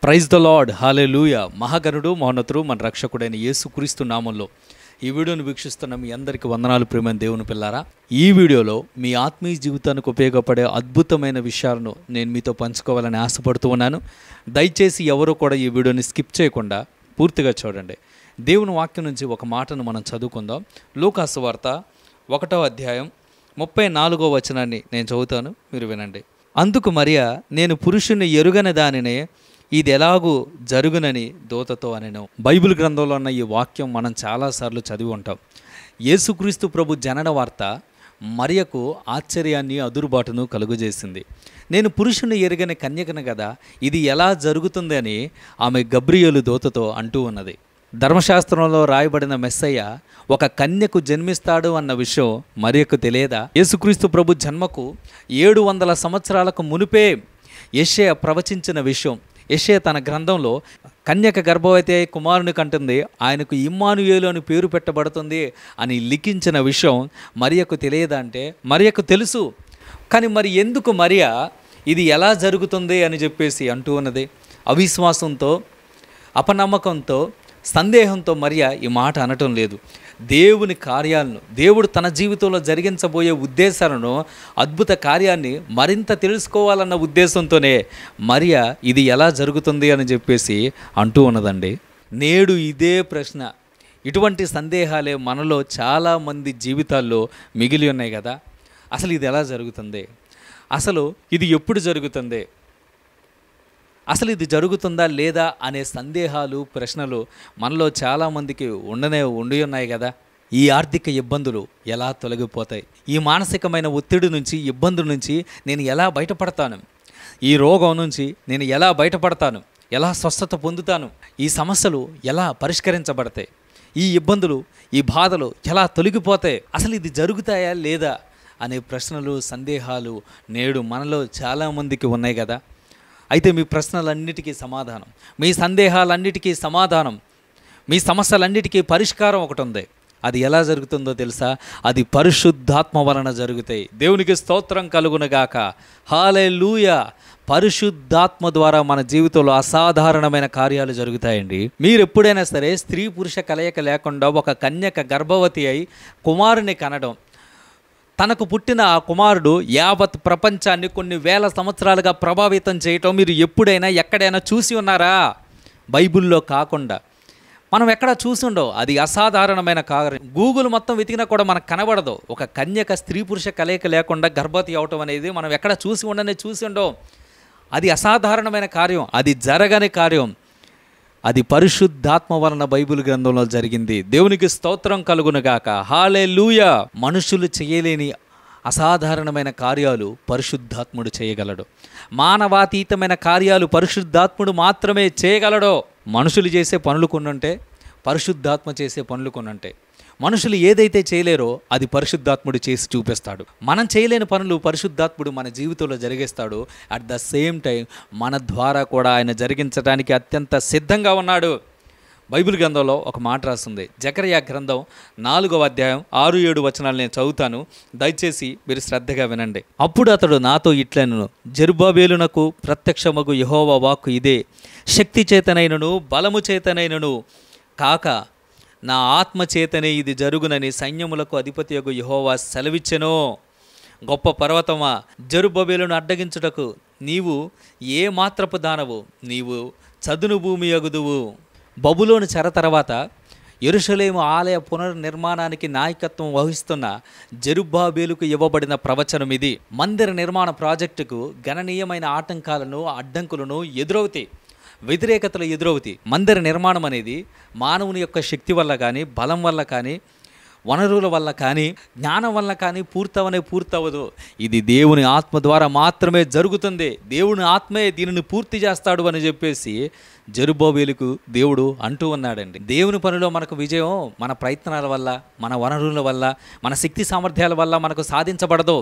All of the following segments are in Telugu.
ప్రైజ్ ద లార్డ్, హల్లెలూయా. మహాగణుడు, మహోన్నతుడు, మన రక్షకుడైన యేసుక్రీస్తు నామంలో ఈ వీడియోను వీక్షిస్తున్న మీ అందరికీ వందనాలు. ప్రియమైన దేవుని పిల్లారా, ఈ వీడియోలో మీ ఆత్మీయ జీవితానికి ఉపయోగపడే అద్భుతమైన విషయాలను నేను మీతో పంచుకోవాలని ఆశపడుతూ ఉన్నాను. దయచేసి ఎవరు కూడా ఈ వీడియోని స్కిప్ చేయకుండా పూర్తిగా చూడండి. దేవుని వాక్యం నుంచి ఒక మాటను మనం చదువుకుందాం. లూకాసు వార్త 1వ అధ్యాయం 34వ వచనాన్ని నేను చదువుతాను, మీరు వినండి. అందుకు మరియా, నేను పురుషుని ఎరుగని దానినే ఇది ఎలాగూ జరుగునని దూతతో అనెను. బైబిల్ గ్రంథంలో ఉన్న ఈ వాక్యం మనం చాలాసార్లు చదివి ఉంటాం. యేసుక్రీస్తు ప్రభు జనన వార్త మరియకు ఆశ్చర్యాన్ని, అదురుబాటును కలుగజేసింది. నేను పురుషుని ఎరుగని కన్యకను కదా, ఇది ఎలా జరుగుతుంది అని ఆమె గబ్రియేలు దూతతో అంటూ ఉన్నది. ధర్మశాస్త్రంలో రాయబడిన మెస్సయ్య ఒక కన్యకు జన్మిస్తాడు అన్న విషయం మరియకు తెలియదా? యేసుక్రీస్తు ప్రభు జన్మకు 700 సంవత్సరాలకు మునిపే యెషయా ప్రవచించిన విషయం. యెషయా తన గ్రంథంలో కన్యక గర్భవతి అయి కుమారుని కంటుంది, ఆయనకు ఇమ్మానుయేలు అని పేరు పెట్టబడుతుంది అని లిఖించిన విషయం మరియకు తెలియదా అంటే మరియకు తెలుసు. కానీ మరి ఎందుకు మరియా ఇది ఎలా జరుగుతుంది అని చెప్పేసి అంటూ ఉన్నది? అవిశ్వాసంతో, అపనమ్మకంతో, సందేహంతో మరియా ఈ మాట అనటం లేదు. దేవుని కార్యాలను, దేవుడు తన జీవితంలో జరిగించబోయే ఉద్దేశాలను, అద్భుత కార్యాన్ని మరింత తెలుసుకోవాలన్న ఉద్దేశంతోనే మరియా ఇది ఎలా జరుగుతుంది అని చెప్పేసి అంటూ ఉన్నదండి. నేడు ఇదే ప్రశ్న, ఇటువంటి సందేహాలే మనలో చాలామంది జీవితాల్లో మిగిలి ఉన్నాయి కదా. అసలు ఇది ఎలా జరుగుతుంది? అసలు ఇది ఎప్పుడు జరుగుతుంది? అసలు ఇది జరుగుతుందా లేదా అనే సందేహాలు, ప్రశ్నలు మనలో చాలామందికి ఉండి ఉన్నాయి కదా. ఈ ఆర్థిక ఇబ్బందులు ఎలా తొలగిపోతాయి? ఈ మానసికమైన ఒత్తిడి నుంచి, ఇబ్బందుల నుంచి నేను ఎలా బయటపడతాను? ఈ రోగం నుంచి నేను ఎలా బయటపడతాను? ఎలా స్వస్థత పొందుతాను? ఈ సమస్యలు ఎలా పరిష్కరించబడతాయి? ఈ ఇబ్బందులు, ఈ బాధలు ఎలా తొలగిపోతాయి? అసలు ఇది జరుగుతాయా లేదా అనే ప్రశ్నలు, సందేహాలు నేడు మనలో చాలామందికి ఉన్నాయి కదా. అయితే మీ ప్రశ్నలన్నిటికీ సమాధానం, మీ సందేహాలన్నిటికీ సమాధానం, మీ సమస్యలన్నిటికీ పరిష్కారం ఒకటి ఉంది. అది ఎలా జరుగుతుందో తెలుసా? అది పరిశుద్ధాత్మ వలన జరుగుతాయి. దేవునికి స్తోత్రం కలుగునగాక. హల్లెలూయా. పరిశుద్ధాత్మ ద్వారా మన జీవితంలో అసాధారణమైన కార్యాలు జరుగుతాయండి. మీరు ఎప్పుడైనా సరే స్త్రీ పురుష కలయిక లేకుండా ఒక కన్యక గర్భవతి అయి కుమారుని కనడం, తనకు పుట్టిన ఆ కుమారుడు యావత్ ప్రపంచాన్ని కొన్ని వేల సంవత్సరాలుగా ప్రభావితం చేయటం మీరు ఎప్పుడైనా ఎక్కడైనా చూసి ఉన్నారా? బైబిల్లో కాకుండా మనం ఎక్కడ చూసి ఉండవు. అది అసాధారణమైన కార్యం. గూగుల్ మొత్తం వెతికినా కూడా మనకు కనబడదు. ఒక కన్యక స్త్రీ పురుష కలయిక లేకుండా గర్భవతి అవటం అనేది మనం ఎక్కడ చూసి ఉండవు. అది అసాధారణమైన కార్యం, అది జరగని కార్యం. అది పరిశుద్ధాత్మ వలన బైబిల్ గ్రంథంలో జరిగింది. దేవునికి స్తోత్రం కలుగునుగాక. హల్లెలూయా. మనుషులు చేయలేని అసాధారణమైన కార్యాలు పరిశుద్ధాత్ముడు చేయగలడు. మానవాతీతమైన కార్యాలు పరిశుద్ధాత్ముడు మాత్రమే చేయగలడు. మనుషులు చేసే పనులు కొన్నుంటే, పరిశుద్ధాత్మ చేసే పనులు కొన్నుంటే. మనుషులు ఏదైతే చేయలేరో అది పరిశుద్ధాత్ముడు చేసి చూపిస్తాడు. మనం చేయలేని పనులు పరిశుద్ధాత్ముడు మన జీవితంలో జరిగిస్తాడు. అట్ ద సేమ్ టైం మన ద్వారా కూడా ఆయన జరిగించడానికి అత్యంత సిద్ధంగా ఉన్నాడు. బైబిల్ గ్రంథంలో ఒక మాట రాస్తుంది. జకర్యా గ్రంథం 4వ అధ్యాయం 6-7 వచనాలు నేను చదువుతాను, దయచేసి మీరు శ్రద్ధగా వినండి. అప్పుడు అతడు నాతో ఇట్లనెను, జెరుబ్బాబెలునకు ప్రత్యక్షమగు యెహోవా వాక్కు ఇదే, శక్తి చేతనైనను బలము చేతనైనను కాక నా ఆత్మ చేతనే ఇది జరుగునని సైన్యములకు అధిపతియగు యెహోవా సెలవిచ్చెను. గొప్ప పర్వతమా, జెరుబ్బాబెలును అడ్డగించుటకు నీవు ఏ మాత్రపు దానవు? నీవు చదును భూమి యగుదువు. బబులోను చెర తర్వాత యెరూషలేము ఆలయ పునర్నిర్మాణానికి నాయకత్వం వహిస్తున్న జెరుబ్బాబెలుకు ఇవ్వబడిన ప్రవచనం ఇది. మందిర నిర్మాణ ప్రాజెక్టుకు గణనీయమైన ఆటంకాలను, అడ్డంకులను ఎదురవుతాయి, వ్యతిరేకతలు ఎదురవుతాయి. మందిర నిర్మాణం అనేది మానవుని యొక్క శక్తి వల్ల కానీ, బలం వల్ల కానీ, వనరుల వల్ల కానీ, జ్ఞానం వల్ల కానీ పూర్తవదు. ఇది దేవుని ఆత్మ ద్వారా మాత్రమే జరుగుతుంది. దేవుని ఆత్మే దీనిని పూర్తి చేస్తాడు అని చెప్పేసి జెరుబ్బాబెలుకు దేవుడు అంటూ ఉన్నాడండి. దేవుని పనిలో మనకు విజయం మన ప్రయత్నాల వల్ల, మన వనరుల వల్ల, మన శక్తి సామర్థ్యాల వల్ల మనకు సాధించబడదు.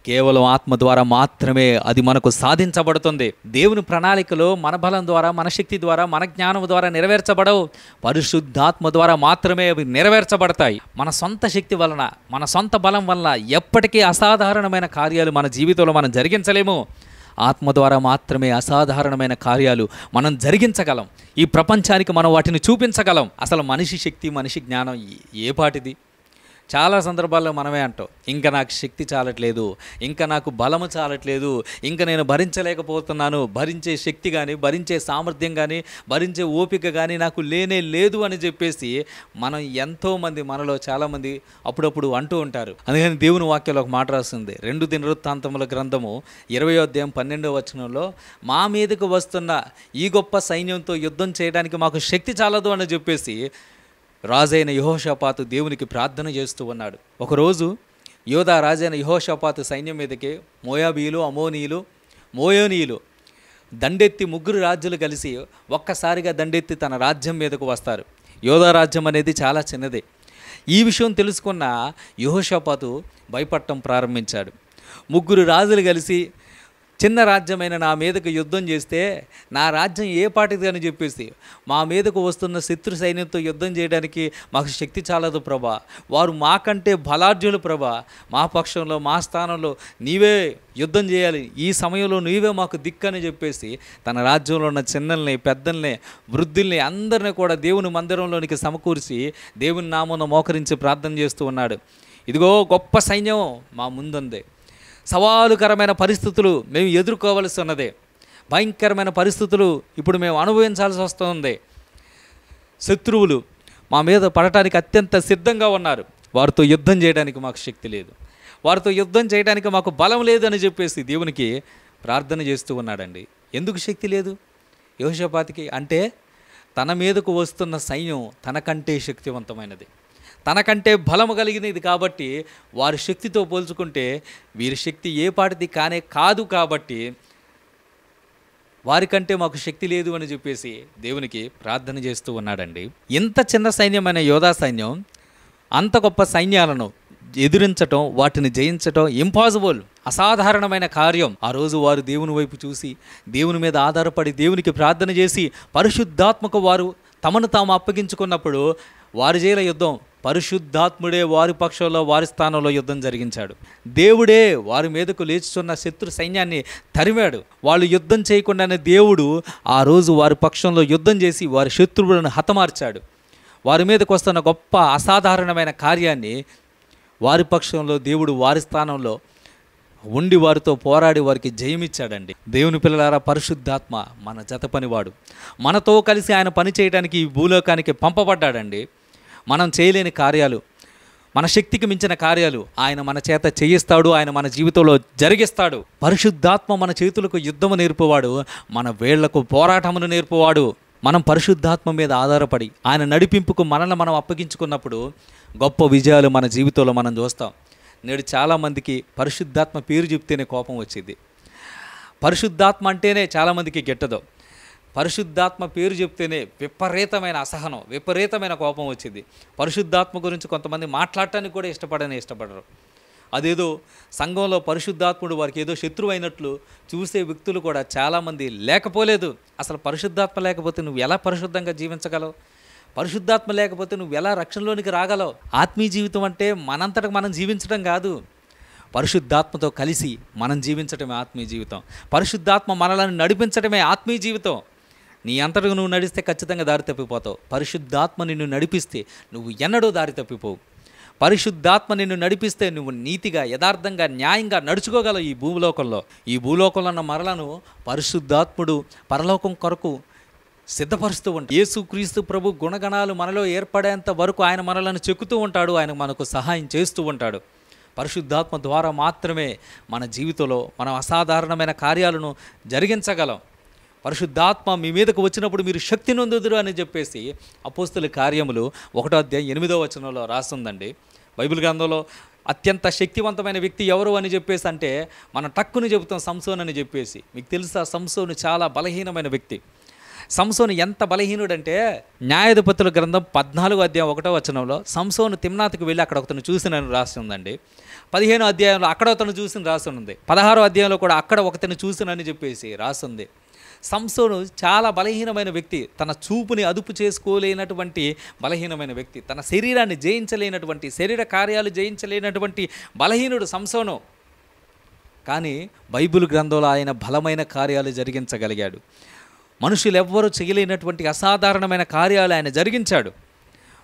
కేవలం ఆత్మ ద్వారా మాత్రమే అది మనకు సాధించబడుతుంది. దేవుని ప్రణాళికలో మన బలం ద్వారా, మన శక్తి ద్వారా, మన జ్ఞానం ద్వారా నెరవేర్చబడవు. పరిశుద్ధాత్మ ద్వారా మాత్రమే అవి నెరవేర్చబడతాయి. మన సొంత శక్తి వలన, మన సొంత బలం వల్ల ఎప్పటికీ అసాధారణమైన కార్యాలు మన జీవితంలో మనం జరిగించలేము. ఆత్మ ద్వారా మాత్రమే అసాధారణమైన కార్యాలు మనం జరిగించగలం. ఈ ప్రపంచానికి మనం వాటిని చూపించగలం. అసలు మనిషి శక్తి, మనిషి జ్ఞానం ఏ పాటిది? చాలా సందర్భాల్లో మనమే అంటాం, ఇంకా నాకు శక్తి చాలట్లేదు, ఇంకా నాకు బలము చాలట్లేదు, ఇంకా నేను భరించలేకపోతున్నాను, భరించే శక్తి కానీ, భరించే సామర్థ్యం కానీ, భరించే ఓపిక కానీ నాకు లేనే లేదు అని చెప్పేసి మనం ఎంతోమంది, మనలో చాలామంది అప్పుడప్పుడు అంటూ ఉంటారు. అందుకని దేవుని వాక్యంలో ఒక మాట రాస్తుంది, 2 దినవృత్తాంతముల గ్రంథము 20వ అధ్యాయం 12వ వచనంలో, మా మీదకు వస్తున్న ఈ గొప్ప సైన్యంతో యుద్ధం చేయడానికి మాకు శక్తి చాలదు అని చెప్పేసి రాజైన యెహోషాపాతు దేవునికి ప్రార్థన చేస్తూ ఉన్నాడు. ఒకరోజు యోధా రాజైన యెహోషాపాతు సైన్యం మీదకి మోయాబీయులు, అమోనీయులు, మోయోనీయులు దండెత్తి 3 రాజ్యాలు కలిసి ఒక్కసారిగా దండెత్తి తన రాజ్యం మీదకు వస్తారు. యోధా రాజ్యం అనేది చాలా చిన్నదే. ఈ విషయం తెలుసుకున్న యెహోషాపాతు భయపడటం ప్రారంభించాడు. 3 రాజులు కలిసి చిన్న రాజ్యమైన నా మీదకు యుద్ధం చేస్తే నా రాజ్యం ఏ పాటిది అని చెప్పేసి, మా మీదకు వస్తున్న శత్రు సైన్యంతో యుద్ధం చేయడానికి మాకు శక్తి చాలదు ప్రభా, వారు మాకంటే బలాఢ్యులు ప్రభా, మా పక్షంలో మా స్థానంలో నీవే యుద్ధం చేయాలి, ఈ సమయంలో నీవే మాకు దిక్కని చెప్పేసి తన రాజ్యంలో ఉన్న చిన్నల్ని, పెద్దల్ని, వృద్ధుల్ని అందరినీ కూడా దేవుని మందిరంలోనికి సమకూర్చి దేవుని నామమున మోకరించి ప్రార్థన చేస్తూ ఉన్నాడు. ఇదిగో గొప్ప సైన్యం మా ముందుంది, సవాలుకరమైన పరిస్థితులు మేము ఎదుర్కోవలసి ఉన్నదే, భయంకరమైన పరిస్థితులు ఇప్పుడు మేము అనుభవించాల్సి వస్తుంది, శత్రువులు మా మీద పడటానికి అత్యంత సిద్ధంగా ఉన్నారు, వారితో యుద్ధం చేయడానికి మాకు శక్తి లేదు, వారితో యుద్ధం చేయడానికి మాకు బలం లేదు అని చెప్పేసి దేవునికి ప్రార్థన చేస్తూ ఉన్నాడండి. ఎందుకు శక్తి లేదు యెహోషాపాతుకి అంటే, తన మీదకు వస్తున్న సైన్యం తనకంటే శక్తివంతమైనది, తనకంటే బలము కలిగినది కాబట్టి వారి శక్తితో పోల్చుకుంటే వీరి శక్తి ఏ పాటిది కానే కాదు కాబట్టి వారికంటే మాకు శక్తి లేదు అని చెప్పేసి దేవునికి ప్రార్థన చేస్తూ ఉన్నాడండి. ఇంత చిన్న సైన్యమైన యోధా సైన్యం అంత గొప్ప సైన్యాలను ఎదిరించటం, వాటిని జయించటం ఇంపాసిబుల్, అసాధారణమైన కార్యం. ఆ రోజు వారు దేవుని వైపు చూసి దేవుని మీద ఆధారపడి దేవునికి ప్రార్థన చేసి పరిశుద్ధాత్మకు వారు తమను తాము అప్పగించుకున్నప్పుడు వారి చేయల యుద్ధం పరిశుద్ధాత్ముడే వారి పక్షంలో, వారి స్థానంలో యుద్ధం జరిగించాడు. దేవుడే వారి మీదకు లేచుచున్న శత్రు సైన్యాన్ని తరిమాడు. వాళ్ళు యుద్ధం చేయకుండానే దేవుడు ఆ రోజు వారి పక్షంలో యుద్ధం చేసి వారి శత్రువులను హతమార్చాడు. వారి మీదకు వస్తున్న గొప్ప అసాధారణమైన కార్యాన్ని వారి పక్షంలో దేవుడు వారి స్థానంలో ఉండి వారితో పోరాడి వారికి జయమిచ్చాడండి. దేవుని పిల్లలారా, పరిశుద్ధాత్మ మన జత పనివాడు, మనతో కలిసి ఆయన పని చేయడానికి ఈ భూలోకానికి పంపబడ్డాడండి. మనం చేయలేని కార్యాలు, మన శక్తికి మించిన కార్యాలు ఆయన మన చేత చేయిస్తాడు, ఆయన మన జీవితంలో జరిగిస్తాడు. పరిశుద్ధాత్మ మన చేతులకు యుద్ధము నేర్పువాడు, మన వేళ్లకు పోరాటమును నేర్పువాడు. మనం పరిశుద్ధాత్మ మీద ఆధారపడి ఆయన నడిపింపుకు మనల్ని మనం అప్పగించుకున్నప్పుడు గొప్ప విజయాలు మన జీవితంలో మనం చూస్తాం. నేడు చాలామందికి పరిశుద్ధాత్మ పేరు చెప్తేనే కోపం వచ్చింది. పరిశుద్ధాత్మ అంటేనే చాలామందికి గిట్టదు. పరిశుద్ధాత్మ పేరు చెప్తేనే విపరీతమైన అసహనం, విపరీతమైన కోపం వచ్చింది. పరిశుద్ధాత్మ గురించి కొంతమంది మాట్లాడటానికి కూడా ఇష్టపడరు. అదేదో సంఘంలో పరిశుద్ధాత్ముడు వారికి ఏదో శత్రువు అయినట్లు చూసే వ్యక్తులు కూడా చాలామంది లేకపోలేదు. అసలు పరిశుద్ధాత్మ లేకపోతే నువ్వు ఎలా పరిశుద్ధంగా జీవించగలవు? పరిశుద్ధాత్మ లేకపోతే నువ్వు ఎలా రక్షణలోనికి రాగలవు? ఆత్మీయ జీవితం అంటే మనంతటకు మనం జీవించడం కాదు, పరిశుద్ధాత్మతో కలిసి మనం జీవించటమే ఆత్మీయ జీవితం. పరిశుద్ధాత్మ మనల్ని నడిపించడమే ఆత్మీయ జీవితం. నీ అంతటకు నువ్వు నడిస్తే ఖచ్చితంగా దారి తప్పిపోతావు. పరిశుద్ధాత్మ నిన్ను నడిపిస్తే నువ్వు ఎన్నడూ దారి తప్పిపోవు. పరిశుద్ధాత్మ నిన్ను నడిపిస్తే నువ్వు నీతిగా, యథార్థంగా, న్యాయంగా నడుచుకోగలవు ఈ భూలోకంలో. ఈ భూలోకంలో ఉన్న మరలను పరిశుద్ధాత్ముడు పరలోకం కొరకు సిద్ధపరుస్తూ ఉంటాడు. యేసుక్రీస్తు ప్రభు గుణగణాలు మనలో ఏర్పడేంత వరకు ఆయన మనలను చెక్కుతూ ఉంటాడు, ఆయన మనకు సహాయం చేస్తూ ఉంటాడు. పరిశుద్ధాత్మ ద్వారా మాత్రమే మన జీవితంలో మనం అసాధారణమైన కార్యాలను జరిగించగలం. పరిశుద్ధాత్మ మీ మీదకు వచ్చినప్పుడు మీరు శక్తి నొందుదురు అని చెప్పేసి అపోస్తలుల కార్యములు 1వ అధ్యాయం 8వ వచనంలో రాస్తుందండి. బైబిల్ గ్రంథంలో అత్యంత శక్తివంతమైన వ్యక్తి ఎవరు అని చెప్పేసి అంటే మనం టక్కుని చెబుతాం సంసోన్ అని చెప్పేసి. మీకు తెలుసా, సంసోను చాలా బలహీనమైన వ్యక్తి. సంసోను ఎంత బలహీనుడంటే న్యాయాధిపతుల గ్రంథం 14వ అధ్యాయం 1వ వచనంలో సంసోను తిమ్నాతుకు వెళ్ళి అక్కడ ఒకతను చూసినని రాసి ఉందండి. 15వ అధ్యాయంలో అక్కడ ఒకతను చూసిన రాసి ఉంది. 16వ అధ్యాయంలో కూడా అక్కడ ఒకతను చూసినని చెప్పేసి రాసింది. సంసోను చాలా బలహీనమైన వ్యక్తి, తన చూపుని అదుపు చేసుకోలేనటువంటి బలహీనమైన వ్యక్తి, తన శరీరాన్ని జయించలేనటువంటి, శరీర కార్యాలు జయించలేనటువంటి బలహీనుడు సంసోను. కానీ బైబిల్ గ్రంథంలో ఆయన బలమైన కార్యాలు జరిగించగలిగాడు. మనుషులు ఎవ్వరూ చేయలేనటువంటి అసాధారణమైన కార్యాలు ఆయన జరిగించాడు.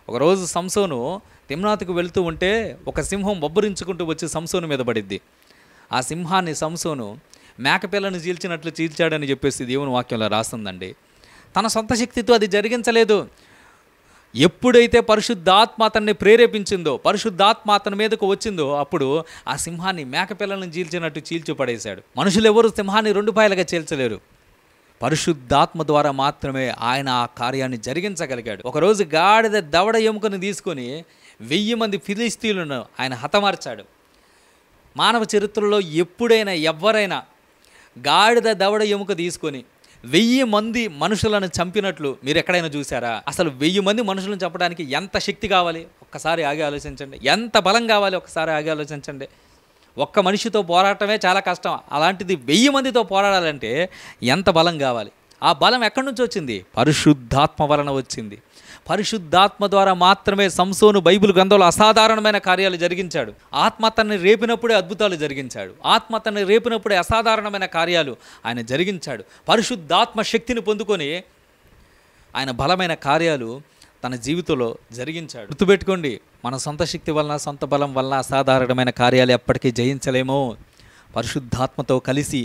ఒకరోజు సంసోను తిమ్నాతుకు వెళుతూ ఉంటే ఒక సింహం బొబ్బరించుకుంటూ వచ్చి సంసోను మీద పడిద్ది. ఆ సింహాన్ని సంసోను మేకపిల్లను చీల్చినట్లు చీల్చాడని చెప్పేసి దేవుని వాక్యంలో రాస్తుందండి. తన సొంత శక్తితో అది జరిగించలేదు. ఎప్పుడైతే పరిశుద్ధాత్మ అతన్ని ప్రేరేపించిందో, పరిశుద్ధాత్మ అతని మీదకు వచ్చిందో, అప్పుడు ఆ సింహాన్ని మేకపిల్లను చీల్చినట్టు చీల్చి పడేశాడు. మనుషులు ఎవరు సింహాన్ని 2 పాయలుగా చీల్చలేరు. పరిశుద్ధాత్మ ద్వారా మాత్రమే ఆయన ఆ కార్యాన్ని జరిగించగలిగాడు. ఒకరోజు గాడిద దవడ ఎముకను తీసుకొని 1000 మంది ఫిలిస్తీయులను ఆయన హతమార్చాడు. మానవ చరిత్రలో ఎప్పుడైనా ఎవరైనా గాడిద దవడ ఎముక తీసుకొని 1000 మంది మనుషులను చంపినట్లు మీరు ఎక్కడైనా చూసారా? అసలు 1000 మంది మనుషులను చంపడానికి ఎంత శక్తి కావాలి? ఒక్కసారి ఆగి ఆలోచించండి. ఎంత బలం కావాలి? ఒక్కసారి ఆగి ఆలోచించండి. ఒక్క మనిషితో పోరాటమే చాలా కష్టం. అలాంటిది 1000 మందితో పోరాడాలంటే ఎంత బలం కావాలి? ఆ బలం ఎక్కడి నుంచి వచ్చింది? పరిశుద్ధాత్మ వలన వచ్చింది. పరిశుద్ధాత్మ ద్వారా మాత్రమే సంసోను బైబిల్ గ్రంథంలో అసాధారణమైన కార్యాలు జరిగించాడు. ఆత్మ తనని రేపినప్పుడే అద్భుతాలు జరిగించాడు. ఆత్మ తనని రేపినప్పుడే అసాధారణమైన కార్యాలు ఆయన జరిగించాడు. పరిశుద్ధాత్మ శక్తిని పొందుకొని ఆయన బలమైన కార్యాలు తన జీవితంలో జరిగించాడు. గుర్తుపెట్టుకోండి, మన సొంత శక్తి వలన, సొంత బలం వలన అసాధారణమైన కార్యాలు ఎప్పటికీ జయించలేమో. పరిశుద్ధాత్మతో కలిసి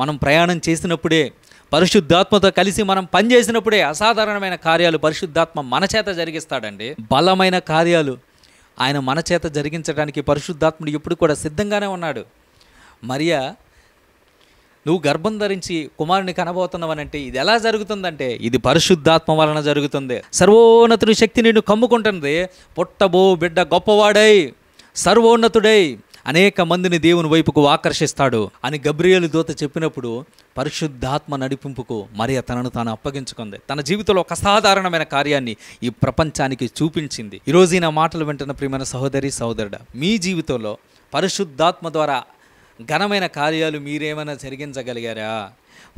మనం ప్రయాణం చేసినప్పుడే, పరిశుద్ధాత్మతో కలిసి మనం పనిచేసినప్పుడే అసాధారణమైన కార్యాలు పరిశుద్ధాత్మ మన చేత జరిగిస్తాడండి. బలమైన కార్యాలు ఆయన మన చేత జరిగించడానికి పరిశుద్ధాత్ముడు ఎప్పుడు కూడా సిద్ధంగానే ఉన్నాడు. మరియా, నువ్వు గర్భం ధరించి కుమారుని కనబోతున్నావనంటే ఇది ఎలా జరుగుతుందంటే ఇది పరిశుద్ధాత్మ వలన జరుగుతుంది. సర్వోన్నతుడి శక్తి నిన్ను కమ్ముకుంటుంది. పుట్టబో బిడ్డ గొప్పవాడై సర్వోన్నతుడై అనేక మందిని దేవుని వైపుకు ఆకర్షిస్తాడు అని గబ్రియేలు దూత చెప్పినప్పుడు పరిశుద్ధాత్మ నడిపింపుకు మరియ తనను తాను అప్పగించుకుంది. తన జీవితంలో ఒక అసాధారణమైన కార్యాన్ని ఈ ప్రపంచానికి చూపించింది. ఈరోజు నా మాటలు వింటున్న ప్రియమైన సహోదరి సహోదరుడా, మీ జీవితంలో పరిశుద్ధాత్మ ద్వారా ఘనమైన కార్యాలు మీరేమైనా జరిగించగలిగారా?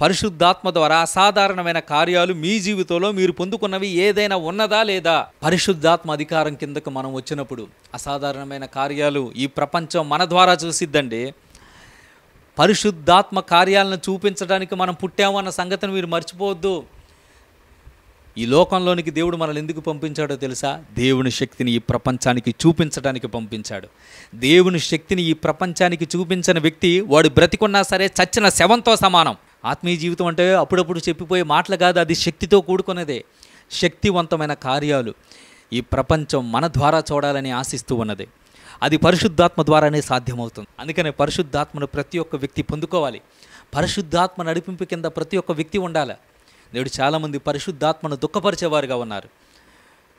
పరిశుద్ధాత్మ ద్వారా అసాధారణమైన కార్యాలు మీ జీవితంలో మీరు పొందుకున్నవి ఏదైనా ఉన్నదా లేదా? పరిశుద్ధాత్మ అధికారం కిందకు మనం వచ్చినప్పుడు అసాధారణమైన కార్యాలు ఈ ప్రపంచం మన ద్వారా చూసిద్దండి. పరిశుద్ధాత్మ కార్యాలను చూపించడానికి మనం పుట్టామన్న సంగతిని మీరు మర్చిపోవద్దు. ఈ లోకంలోనికి దేవుడు మనల్ని ఎందుకు పంపించాడో తెలుసా? దేవుని శక్తిని ఈ ప్రపంచానికి చూపించడానికి పంపించాడు. దేవుని శక్తిని ఈ ప్రపంచానికి చూపించిన వ్యక్తి వాడు బ్రతికున్నా సరే చచ్చిన శవంతో సమానం. ఆత్మీయ జీవితం అంటే అప్పుడప్పుడు చెప్పిపోయే మాటలు కాదు, అది శక్తితో కూడుకున్నదే. శక్తివంతమైన కార్యాలు ఈ ప్రపంచం మన ద్వారా చూడాలని ఆశిస్తూ ఉన్నది. అది పరిశుద్ధాత్మ ద్వారానే సాధ్యమవుతుంది. అందుకనే పరిశుద్ధాత్మను ప్రతి ఒక్క వ్యక్తి పొందుకోవాలి. పరిశుద్ధాత్మ నడిపింపు కింద ప్రతి ఒక్క వ్యక్తి ఉండాలి. నేడు చాలామంది పరిశుద్ధాత్మను దుఃఖపరిచేవారుగా ఉన్నారు.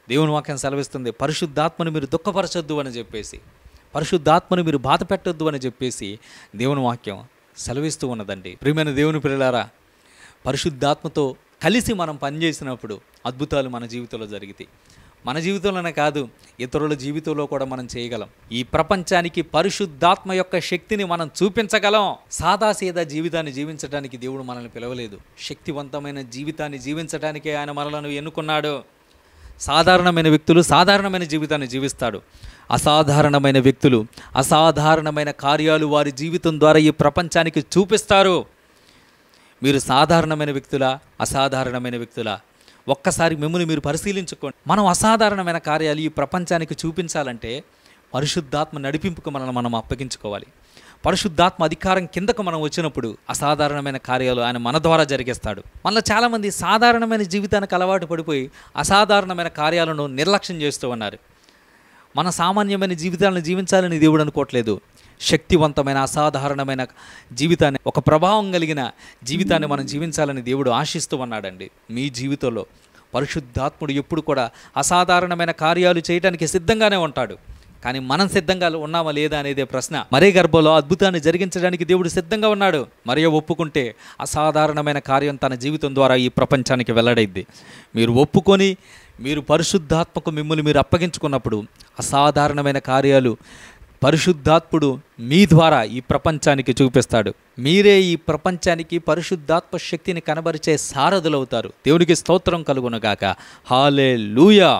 దేవుని వాక్యం సెలవిస్తుంది, పరిశుద్ధాత్మను మీరు దుఃఖపరచొద్దు అని చెప్పేసి, పరిశుద్ధాత్మను మీరు బాధ పెట్టొద్దు అని చెప్పేసి దేవుని వాక్యం సెలవిస్తూ ఉన్నదండి. ప్రియమైన దేవుని పిల్లలారా, పరిశుద్ధాత్మతో కలిసి మనం పనిచేసినప్పుడు అద్భుతాలు మన జీవితంలో జరుగుతాయి. మన జీవితంలోనే కాదు, ఇతరుల జీవితంలో కూడా మనం చేయగలం. ఈ ప్రపంచానికి పరిశుద్ధాత్మ యొక్క శక్తిని మనం చూపించగలం. సాదాసీదా జీవితాన్ని జీవించడానికి దేవుడు మనల్ని పిలవలేదు. శక్తివంతమైన జీవితాన్ని జీవించడానికే ఆయన మనలను ఎన్నుకున్నాడు. సాధారణమైన వ్యక్తులు సాధారణమైన జీవితాన్ని జీవిస్తాడు. అసాధారణమైన వ్యక్తులు అసాధారణమైన కార్యాలు వారి జీవితం ద్వారా ఈ ప్రపంచానికి చూపిస్తారు. మీరు సాధారణమైన వ్యక్తులా, అసాధారణమైన వ్యక్తులా? ఒక్కసారి మిమ్మల్ని మీరు పరిశీలించుకోండి. మనం అసాధారణమైన కార్యాలు ఈ ప్రపంచానికి చూపించాలంటే పరిశుద్ధాత్మ నడిపింపుకు మనల్ని మనం అప్పగించుకోవాలి. పరిశుద్ధాత్మ అధికారం కిందకు మనం వచ్చినప్పుడు అసాధారణమైన కార్యాలు ఆయన మన ద్వారా జరిగిస్తాడు. మనలో చాలామంది సాధారణమైన జీవితానికి అలవాటు పడిపోయి అసాధారణమైన కార్యాలను నిర్లక్ష్యం చేస్తూ ఉన్నారు. మన సామాన్యమైన జీవితాలను జీవించాలని దేవుడు అనుకోవట్లేదు. శక్తివంతమైన అసాధారణమైన జీవితాన్ని, ఒక ప్రభావం కలిగిన జీవితాన్ని మనం జీవించాలని దేవుడు ఆశిస్తూ ఉన్నాడండి. మీ జీవితంలో పరిశుద్ధాత్ముడు ఎప్పుడు కూడా అసాధారణమైన కార్యాలు చేయడానికి సిద్ధంగానే ఉంటాడు. కానీ మనం సిద్ధంగా ఉన్నామా లేదా అనేదే ప్రశ్న. మరే గర్భంలో అద్భుతాన్ని జరిగించడానికి దేవుడు సిద్ధంగా ఉన్నాడు. మరియ ఒప్పుకుంటే అసాధారణమైన కార్యం తన జీవితం ద్వారా ఈ ప్రపంచానికి వెల్లడైద్ది. మీరు ఒప్పుకొని మీరు పరిశుద్ధాత్మకు మిమ్మల్ని మీరు అప్పగించుకున్నప్పుడు అసాధారణమైన కార్యాలు పరిశుద్ధాత్ముడు మీ ద్వారా ఈ ప్రపంచానికి చూపిస్తాడు. మీరే ఈ ప్రపంచానికి పరిశుద్ధాత్మ శక్తిని కనబరిచే సారథులవుతారు. దేవునికి స్తోత్రం కలుగునుగాక. హల్లెలూయా.